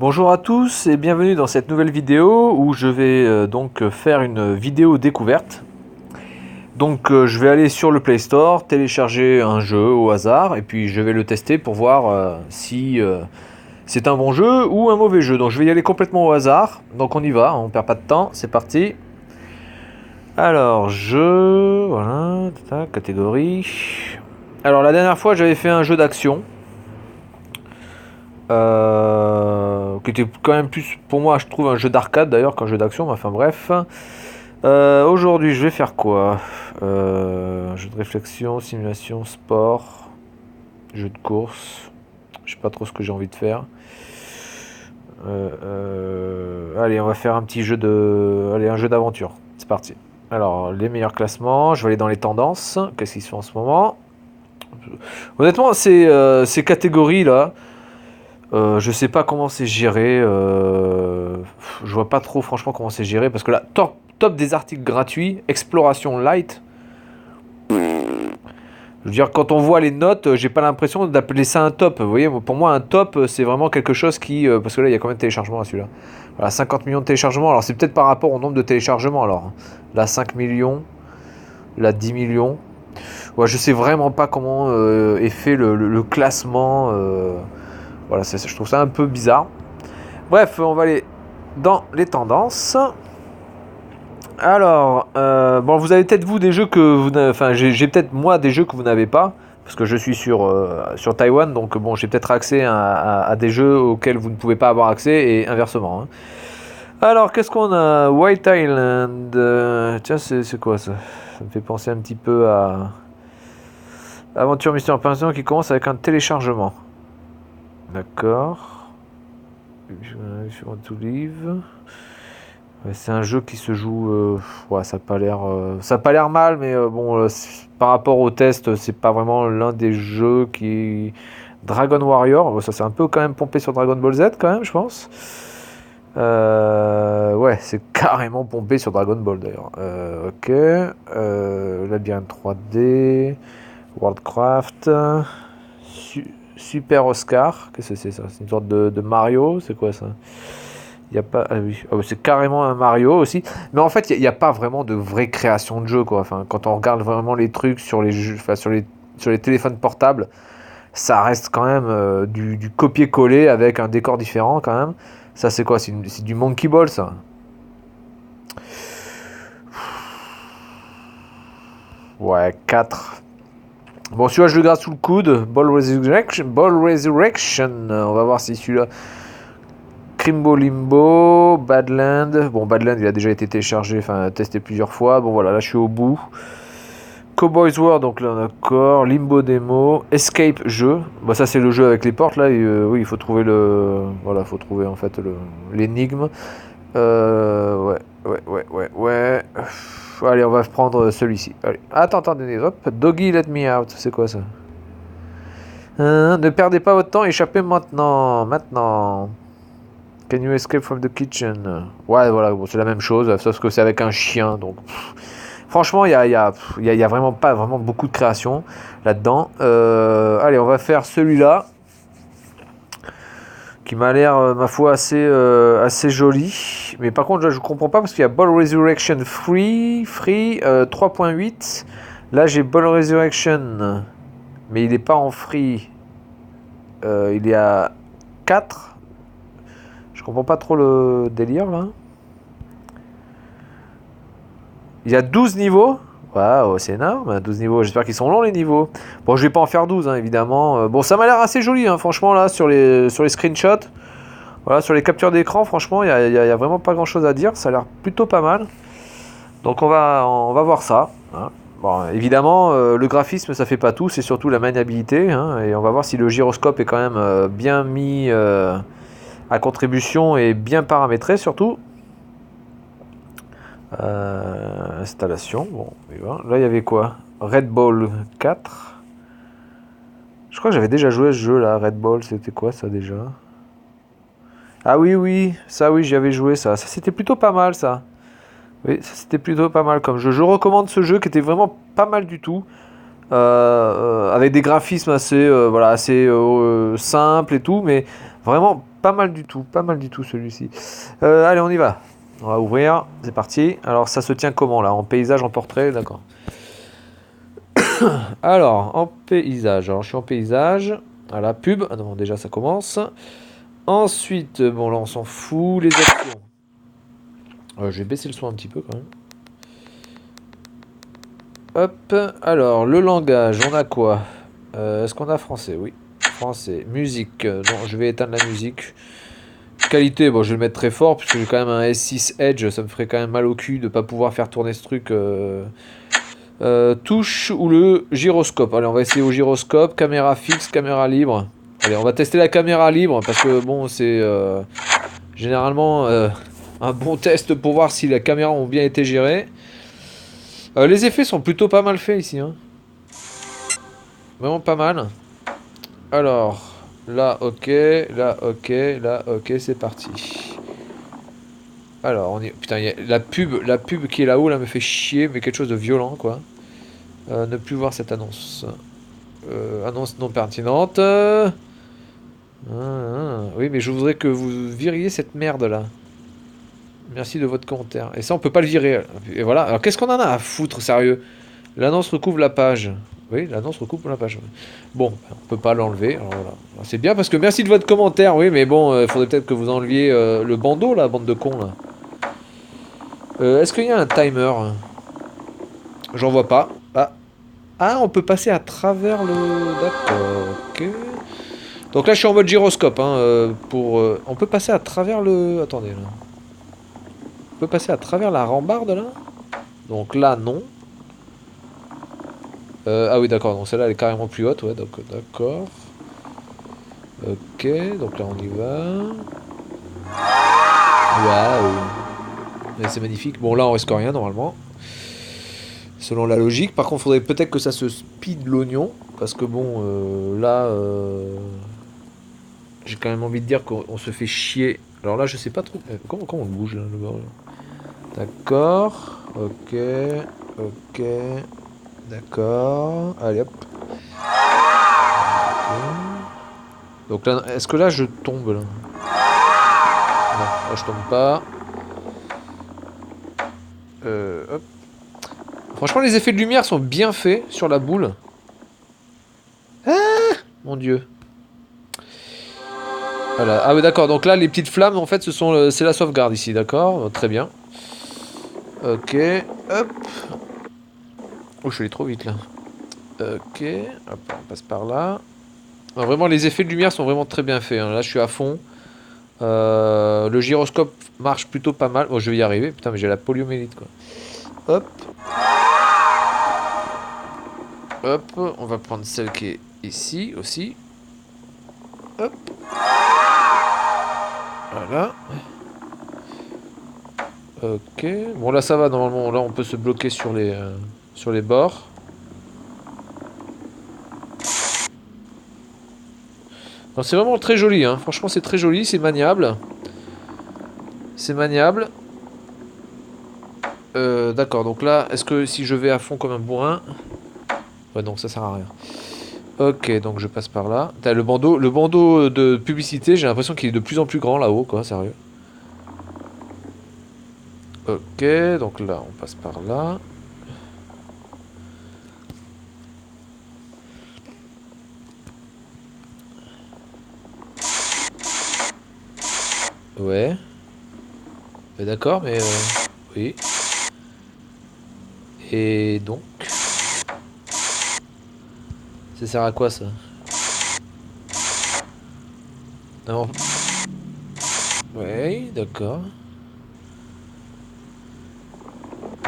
Bonjour à tous et bienvenue dans cette nouvelle vidéo où je vais donc faire une vidéo découverte. Donc je vais aller sur le Play Store, télécharger un jeu au hasard et puis je vais le tester pour voir si c'est un bon jeu ou un mauvais jeu. Donc je vais y aller complètement au hasard. Donc on y va, on perd pas de temps, c'est parti. Alors jeu, voilà, catégorie. Alors la dernière fois j'avais fait un jeu d'action. Qui était quand même plus pour moi je trouve un jeu d'arcade d'ailleurs qu'un jeu d'action, enfin bref. Aujourd'hui je vais faire quoi? Jeu de réflexion, simulation, sport, jeu de course. Je sais pas trop ce que j'ai envie de faire. Allez, on va faire un petit jeu de. Allez, un jeu d'aventure. C'est parti. Alors, les meilleurs classements, je vais aller dans les tendances. Qu'est-ce qu'ils sont en ce moment? Honnêtement, ces catégories là. Je sais pas comment c'est géré. Je vois pas trop franchement comment c'est géré parce que là, top des articles gratuits, exploration light. Je veux dire, quand on voit les notes, j'ai pas l'impression d'appeler ça un top. Vous voyez, pour moi, un top, c'est vraiment quelque chose qui. Parce que là, il y a combien de téléchargements à celui-là? Voilà, 50 millions de téléchargements. Alors, c'est peut-être par rapport au nombre de téléchargements. Alors, là, 5 millions. Là, 10 millions. Ouais, je sais vraiment pas comment est fait le classement. Voilà, je trouve ça un peu bizarre. Bref, on va aller dans les tendances. Alors, bon, vous avez peut-être vous des jeux que vous n'avez... Enfin, j'ai peut-être moi des jeux que vous n'avez pas. Parce que je suis sur Taïwan. Donc, bon, j'ai peut-être accès à des jeux auxquels vous ne pouvez pas avoir accès. Et inversement. Hein. Alors, qu'est-ce qu'on a? White Island. Tiens, c'est quoi ça? Ça me fait penser un petit peu à... Aventure Mission Impossible qui commence avec un téléchargement. D'accord. Je want to live. Ouais, c'est un jeu qui se joue. Ouais, ça a pas l'air mal, mais bon, par rapport au test, c'est pas vraiment l'un des jeux qui. Dragon Warrior, bon, ça c'est un peu quand même pompé sur Dragon Ball Z quand même, je pense. Ouais, c'est carrément pompé sur Dragon Ball d'ailleurs. Ok. Labyrinthe 3D. Worldcraft. Super Oscar. Qu'est-ce que c'est ça? C'est une sorte de Mario? C'est quoi ça? Il y a pas. Ah oui. Oh, c'est carrément un Mario aussi. Mais en fait, il n'y a pas vraiment de vraie création de jeu, quoi. Enfin, quand on regarde vraiment les trucs sur les jeux, enfin, sur les téléphones portables, ça reste quand même du copier-coller avec un décor différent, quand même. Ça, c'est quoi? C'est du Monkey Ball, ça. Ouais, 4. Bon, celui-là, je le garde sous le coude. Ball Resurrection. On va voir si celui-là. Crimbo Limbo, Badland. Bon, Badland, il a déjà été téléchargé, enfin testé plusieurs fois. Bon, voilà, là, je suis au bout. Cowboys War, donc là, d'accord. Limbo Demo. Escape Jeu. Bah, ça, c'est le jeu avec les portes, là. Et, oui, il faut trouver le. Voilà, il faut trouver, en fait, l'énigme. Ouais. Allez, on va prendre celui-ci. Allez. Attendez, hop. Doggy Let Me Out. C'est quoi ça? Ne perdez pas votre temps, échappez maintenant. Can you escape from the kitchen? Ouais, voilà, bon, c'est la même chose, sauf que c'est avec un chien. Donc, franchement, il y a vraiment pas vraiment beaucoup de création là-dedans. Allez, on va faire celui-là. Qui m'a l'air, ma foi, assez joli. Mais par contre, là, je comprends pas parce qu'il y a Ball Resurrection Free 3.8. Là, j'ai Ball Resurrection. Mais il n'est pas en free. Il est à 4. Je comprends pas trop le délire là. Il y a 12 niveaux. Waouh, c'est énorme, 12 niveaux. J'espère qu'ils sont longs les niveaux. Bon, je vais pas en faire 12, hein, évidemment. Bon, ça m'a l'air assez joli, hein, franchement, là, sur les screenshots. Voilà, sur les captures d'écran, franchement, il y a vraiment pas grand chose à dire. Ça a l'air plutôt pas mal. Donc, on va voir ça. Hein. Bon, évidemment, le graphisme, ça fait pas tout. C'est surtout la maniabilité. Hein, et on va voir si le gyroscope est quand même bien mis à contribution et bien paramétré, surtout. Installation, bon, là il y avait quoi? Red Ball 4. Je crois que j'avais déjà joué à ce jeu là, Red Ball, c'était quoi ça déjà? Ah oui, ça oui, j'y avais joué ça. Ça c'était plutôt pas mal ça. Oui, ça c'était plutôt pas mal comme jeu. Je recommande ce jeu qui était vraiment pas mal du tout. Avec des graphismes assez simples et tout, mais Vraiment pas mal du tout celui-ci. Allez, on y va. On va ouvrir, c'est parti. Alors ça se tient comment là? En paysage, en portrait, d'accord. Alors, en paysage, alors je suis en paysage. Voilà, pub, ah non, déjà ça commence. Ensuite, bon là on s'en fout, les actions. Je vais baisser le son un petit peu quand même. Hop, alors le langage, on a quoi? Est-ce qu'on a français? Oui, français. Musique, non, je vais éteindre la musique. Qualité, bon, je vais le mettre très fort, puisque j'ai quand même un S6 Edge, ça me ferait quand même mal au cul de pas pouvoir faire tourner ce truc. Touche ou le gyroscope. Allez, on va essayer au gyroscope, caméra fixe, caméra libre. Allez, on va tester la caméra libre, parce que bon, c'est généralement un bon test pour voir si les caméras ont bien été gérées. Les effets sont plutôt pas mal faits ici, hein. Vraiment pas mal. Alors, là, ok, là, ok, là, ok, c'est parti. Alors, on y... Putain, y a la pub qui est là-haut, là, me fait chier, mais quelque chose de violent, quoi. Ne plus voir cette annonce. Annonce non pertinente. Oui, mais je voudrais que vous viriez cette merde-là. Merci de votre commentaire. Et ça, on peut pas le virer. Et voilà. Alors, qu'est-ce qu'on en a à foutre, sérieux? L'annonce recouvre la page. Oui, l'annonce recouvre la page. Bon, on peut pas l'enlever. Alors voilà. C'est bien parce que merci de votre commentaire. Oui, mais bon, il faudrait peut-être que vous enleviez le bandeau, la bande de cons, là. Est-ce qu'il y a un timer? J'en vois pas. Ah. Ah, on peut passer à travers le... D'accord, ok. Donc là, je suis en mode gyroscope, hein, on peut passer à travers le... Attendez, là. On peut passer à travers la rambarde, là? Donc là, non. Ah oui, d'accord, donc celle-là, elle est carrément plus haute, ouais, donc d'accord. Ok, donc là, on y va. Waouh. C'est magnifique. Bon, là, on risque rien, normalement. Selon la logique. Par contre, il faudrait peut-être que ça se speed l'oignon. Parce que bon, là... j'ai quand même envie de dire qu'on se fait chier. Alors là, je sais pas trop... comment on le bouge, là, le bord, là. D'accord. Ok. Ok. D'accord. Allez, hop. Ok. Donc là, est-ce que là, je tombe, là? Non, là, je tombe pas. Hop. Franchement, les effets de lumière sont bien faits sur la boule. Ah, mon dieu. Voilà. Ah oui, d'accord. Donc là, les petites flammes, en fait, c'est la sauvegarde ici, d'accord. Très bien. Ok. Hop. Oh, je suis allé trop vite, là. Ok. Hop, on passe par là. Alors, vraiment, les effets de lumière sont vraiment très bien faits, hein. Là, je suis à fond. Le gyroscope marche plutôt pas mal. Bon, je vais y arriver. Putain, mais j'ai la poliomyélite, quoi. Hop. Hop. On va prendre celle qui est ici aussi. Hop. Voilà. Ok. Bon, là, ça va, normalement. Là, on peut se bloquer sur les bords. Non, c'est vraiment très joli, hein. Franchement, c'est très joli. C'est maniable. C'est maniable. D'accord. Donc là, est-ce que si je vais à fond comme un bourrin... Ouais, donc ça sert à rien. Ok, donc je passe par là. T'as le bandeau de publicité, j'ai l'impression qu'il est de plus en plus grand là-haut, quoi, sérieux. Ok, donc là, on passe par là. Ouais. D'accord, mais... oui. Et donc... ça sert à quoi, ça? Non. Ouais, d'accord.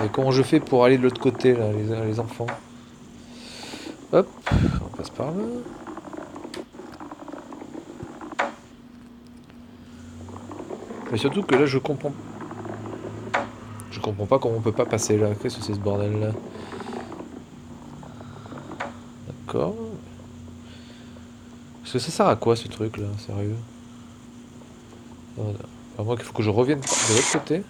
Mais comment je fais pour aller de l'autre côté, là, les enfants? Hop, on passe par là. Mais surtout que là, je comprends... Je comprends pas comment on peut pas passer là. Qu'est-ce que c'est ce bordel là? D'accord. Parce que ça sert à quoi ce truc là, sérieux? À moins qu'il faut que je revienne de l'autre côté.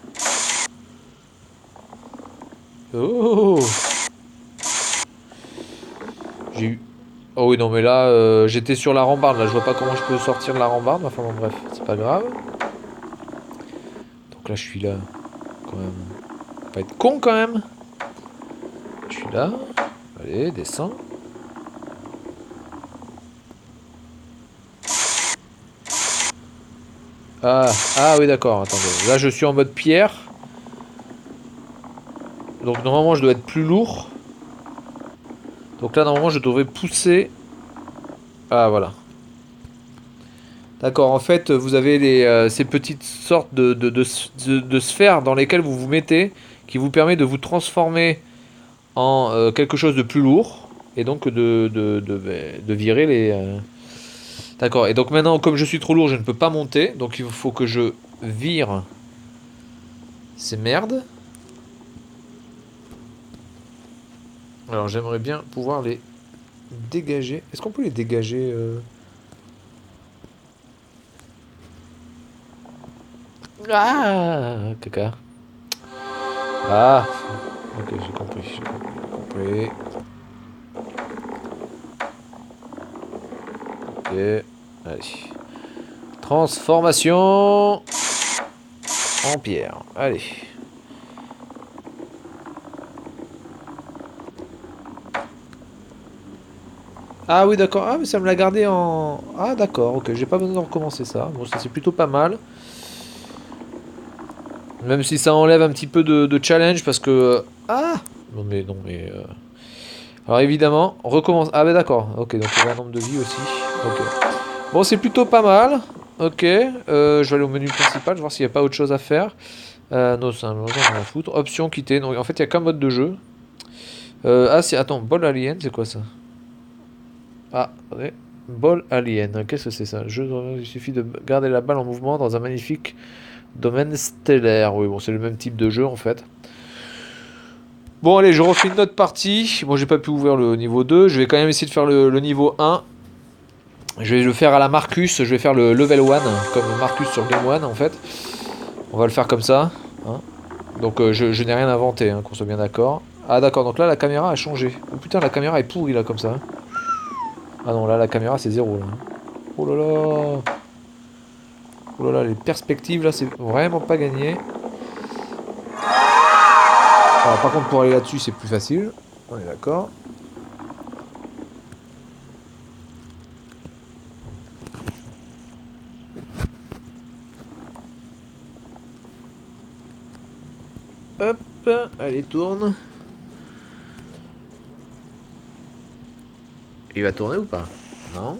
Oh! J'ai eu Oh oui, non, mais là, j'étais sur la rambarde. Là, je vois pas comment je peux sortir de la rambarde. Enfin, bon, bref, c'est pas grave. Donc là, je suis là. Quand même. Faut pas être con, quand même. Je suis là. Allez, descends. Ah, ah oui, d'accord. Attendez. Là, je suis en mode pierre. Donc, normalement, je dois être plus lourd. Donc là, normalement, je devrais pousser. Ah, voilà. D'accord, en fait, vous avez ces petites sortes de sphères dans lesquelles vous vous mettez, qui vous permet de vous transformer en quelque chose de plus lourd, et donc de virer les... D'accord, et donc maintenant, comme je suis trop lourd, je ne peux pas monter, donc il faut que je vire ces merdes. Alors j'aimerais bien pouvoir les dégager. Est-ce qu'on peut les dégager Ah, caca. Ah, ok, j'ai compris, j'ai compris. Ok, allez. Transformation en pierre. Allez. Ah oui, d'accord. Ah, mais ça me l'a gardé en... Ah, d'accord, ok. J'ai pas besoin de recommencer ça. Bon, ça c'est plutôt pas mal. Même si ça enlève un petit peu de challenge parce que... Ah non mais... Non mais... Alors évidemment, on recommence... Ah bah d'accord. Ok, donc il y a un nombre de vie aussi. Ok. Bon, c'est plutôt pas mal. Ok. Je vais aller au menu principal, je vais voir s'il n'y a pas autre chose à faire. Non, c'est un on va foutre. Option, quitter. Donc en fait, il n'y a qu'un mode de jeu. Ah, c'est... Attends, ball alien, c'est quoi ça? Ah, ouais. Ball alien, qu'est-ce que c'est ça? Il suffit de garder la balle en mouvement dans un magnifique domaine stellaire. Oui, bon, c'est le même type de jeu en fait. Bon, allez, je refais une autre partie. Bon, j'ai pas pu ouvrir le niveau 2. Je vais quand même essayer de faire le niveau 1. Je vais le faire à la Marcus. Je vais faire le level 1, comme Marcus sur Game 1 en fait. On va le faire comme ça. Hein. Donc, je n'ai rien inventé, hein, qu'on soit bien d'accord. Ah, d'accord, donc là, la caméra a changé. Oh putain, la caméra est pourrie là, comme ça. Ah non, là, la caméra, c'est zéro là. Oh là là. Oh là là, les perspectives là, c'est vraiment pas gagné. Alors, par contre, pour aller là-dessus, c'est plus facile. On est d'accord. Hop, allez, tourne. Il va tourner ou pas? Non.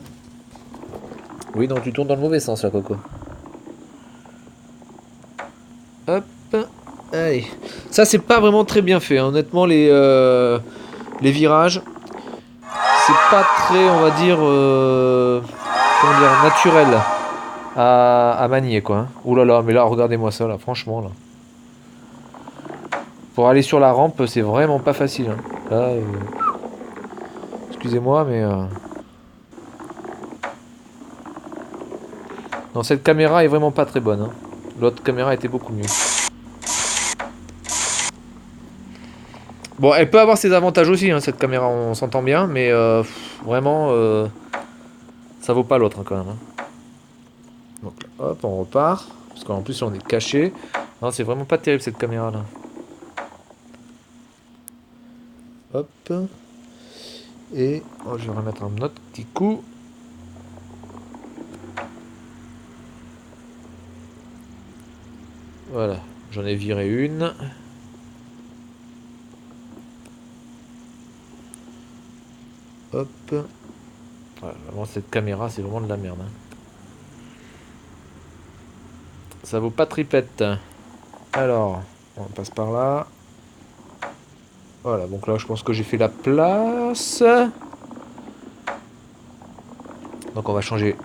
Oui, non, tu tournes dans le mauvais sens là, Coco. Hop, allez. Ça, c'est pas vraiment très bien fait, hein. Honnêtement, les virages, c'est pas très, on va dire, comment dire, naturel à manier, quoi. Hein. Ouh là là, mais là, regardez-moi ça, là, franchement, là. Pour aller sur la rampe, c'est vraiment pas facile. Hein. Là, excusez-moi, mais... Non, cette caméra est vraiment pas très bonne. Hein. L'autre caméra était beaucoup mieux. Bon, elle peut avoir ses avantages aussi, hein, cette caméra, on s'entend bien, mais vraiment, ça vaut pas l'autre hein, quand même. Hein. Donc là, hop, on repart. Parce qu'en plus, on est caché. Non, c'est vraiment pas terrible cette caméra là. Hop. Et oh, je vais remettre un autre petit coup. Voilà, j'en ai viré une. Hop. Voilà, vraiment, cette caméra, c'est vraiment de la merde. Hein. Ça vaut pas tripette. Alors, on passe par là. Voilà, donc là, je pense que j'ai fait la place. Donc on va changer.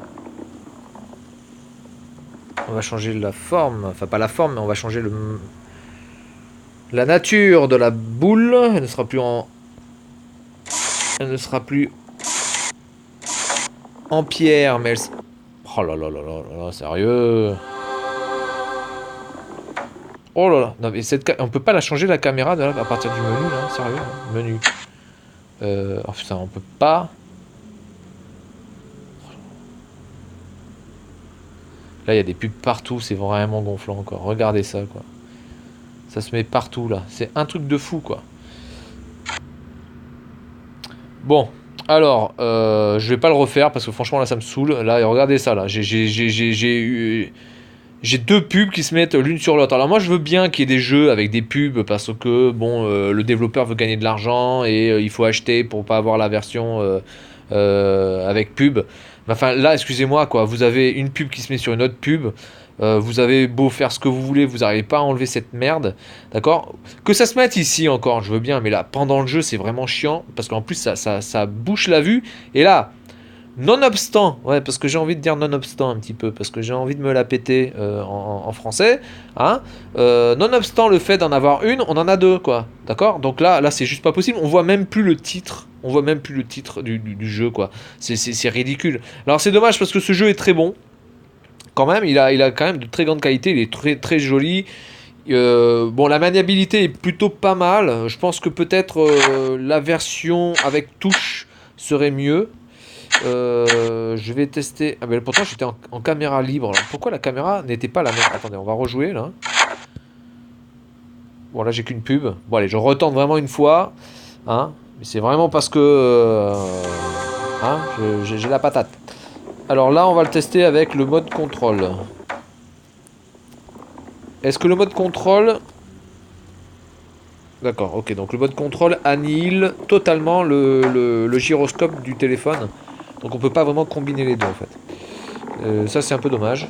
On va changer la forme. Enfin, pas la forme, mais on va changer la nature de la boule. Elle ne sera plus en... Elle ne sera plus en pierre, mais elle... Oh là là là là là là, sérieux. Oh là là. Non, mais on peut pas la changer la caméra à partir du menu, là. Sérieux. Hein. Menu. Oh putain, on peut pas. Là, il y a des pubs partout, c'est vraiment gonflant, quoi. Regardez ça, quoi. Ça se met partout, là. C'est un truc de fou, quoi. Bon, alors, je vais pas le refaire, parce que franchement, là, ça me saoule. Là, regardez ça, là. J'ai deux pubs qui se mettent l'une sur l'autre. Alors moi je veux bien qu'il y ait des jeux avec des pubs parce que bon le développeur veut gagner de l'argent et il faut acheter pour pas avoir la version avec pub. Mais enfin là excusez-moi quoi, vous avez une pub qui se met sur une autre pub. Vous avez beau faire ce que vous voulez, vous n'arrivez pas à enlever cette merde, d'accord? Que ça se mette ici encore, je veux bien, mais là pendant le jeu c'est vraiment chiant parce qu'en plus ça bouche la vue et là. Nonobstant, ouais, parce que j'ai envie de dire nonobstant un petit peu, parce que j'ai envie de me la péter en français, hein. Nonobstant le fait d'en avoir une, on en a deux, quoi, d'accord? Donc là c'est juste pas possible, on voit même plus le titre, du jeu, quoi. C'est ridicule. Alors c'est dommage parce que ce jeu est très bon, quand même, il a quand même de très grande qualité, il est très, très joli. Bon, la maniabilité est plutôt pas mal, je pense que peut-être la version avec touche serait mieux. Je vais tester. Ah, mais pourtant, j'étais en caméra libre. Alors, pourquoi la caméra n'était pas la même? Attendez, on va rejouer là. Bon, là, j'ai qu'une pub. Bon, allez, je retente vraiment une fois. Hein, mais c'est vraiment parce que. Hein, j'ai la patate. Alors là, on va le tester avec le mode contrôle. Est-ce que le mode contrôle. D'accord, ok. Donc le mode contrôle annihile totalement le gyroscope du téléphone. Donc on peut pas vraiment combiner les deux en fait. Ça c'est un peu dommage.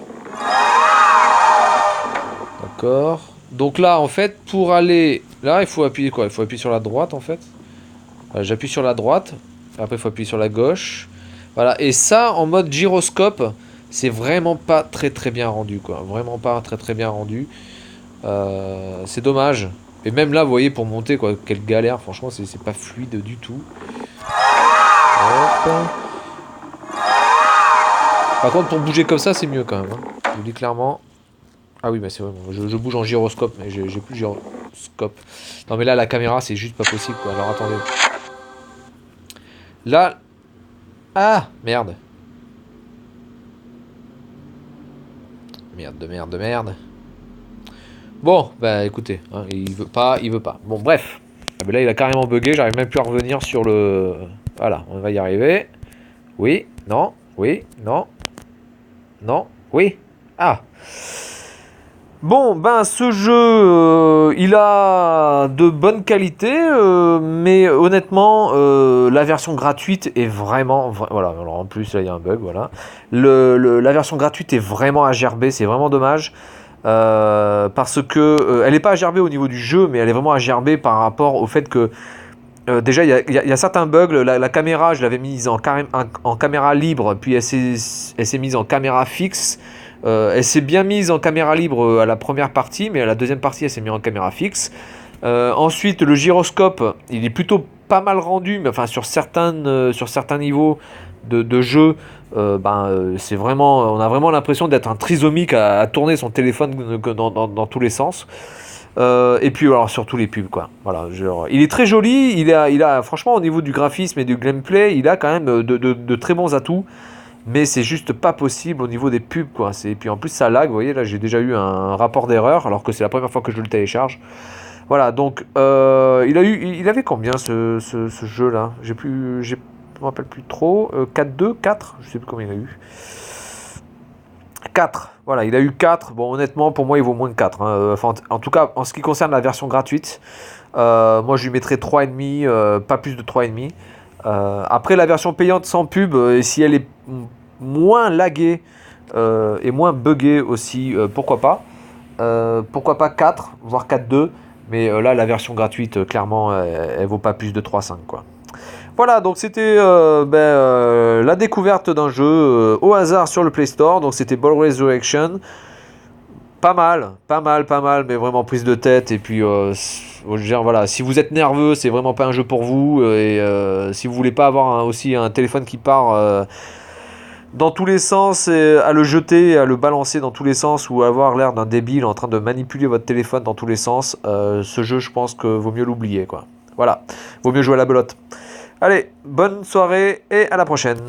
D'accord. Donc là en fait pour aller... Là il faut appuyer quoi? Il faut appuyer sur la droite en fait. Voilà, j'appuie sur la droite. Après il faut appuyer sur la gauche. Voilà. Et ça en mode gyroscope c'est vraiment pas très très bien rendu quoi. Vraiment pas très très bien rendu. C'est dommage. Et même là vous voyez pour monter quoi. Quelle galère. Franchement c'est pas fluide du tout. Hop. Par contre, pour bouger comme ça, c'est mieux quand même. Hein. Je vous dis clairement. Ah oui, bah c'est vrai. Je bouge en gyroscope, mais j'ai plus de gyroscope. Non, mais là, la caméra, c'est juste pas possible, quoi. Alors, attendez. Là. Ah, merde. Merde. Bon, bah écoutez, hein, il veut pas. Bon, bref. Ah, mais là, il a carrément bugué. J'arrive même plus à revenir sur le. Voilà, on va y arriver. Oui, non, oui, non. Non, oui. Ah. Bon, ben ce jeu, il a de bonnes qualités, mais honnêtement, la version gratuite est vraiment... Voilà, alors en plus, là, il y a un bug, voilà. La version gratuite est vraiment à gerber, c'est vraiment dommage. Parce que elle n'est pas à gerber au niveau du jeu, mais elle est vraiment à gerber par rapport au fait que... déjà, il y a certains bugs. La caméra, je l'avais mise en caméra libre, puis elle s'est mise en caméra fixe. Elle s'est bien mise en caméra libre à la première partie, mais à la deuxième partie, elle s'est mise en caméra fixe. Ensuite, le gyroscope, il est plutôt pas mal rendu, mais enfin sur certains niveaux de jeu, c'est vraiment, on a vraiment l'impression d'être un trisomique à tourner son téléphone dans tous les sens. Et puis alors surtout les pubs quoi. Voilà, genre, il est très joli, il a franchement au niveau du graphisme et du gameplay, il a quand même de très bons atouts. Mais c'est juste pas possible au niveau des pubs quoi. Et puis en plus ça lag, vous voyez là j'ai déjà eu un rapport d'erreur alors que c'est la première fois que je le télécharge. Voilà donc il avait combien ce jeu là? Je me rappelle plus trop. 4-2, 4, je sais plus combien il a eu. 4, voilà il a eu 4. Bon honnêtement pour moi il vaut moins de 4. Hein. Enfin, en tout cas en ce qui concerne la version gratuite, moi je lui mettrais 3,5, pas plus de 3,5. Après la version payante sans pub, si elle est moins laguée et moins buggée aussi, pourquoi pas. Pourquoi pas 4, voire 4.2. Mais là la version gratuite, clairement, elle vaut pas plus de 3.5 quoi. Voilà, donc c'était la découverte d'un jeu au hasard sur le Play Store. Donc c'était Ball Resurrection. Pas mal, mais vraiment prise de tête. Et puis, je veux dire, voilà, si vous êtes nerveux, c'est vraiment pas un jeu pour vous. Et si vous voulez pas avoir aussi un téléphone qui part dans tous les sens, et à le jeter, à le balancer dans tous les sens, ou avoir l'air d'un débile en train de manipuler votre téléphone dans tous les sens, ce jeu, je pense que vaut mieux l'oublier, quoi. Voilà, vaut mieux jouer à la belote. Allez, bonne soirée et à la prochaine.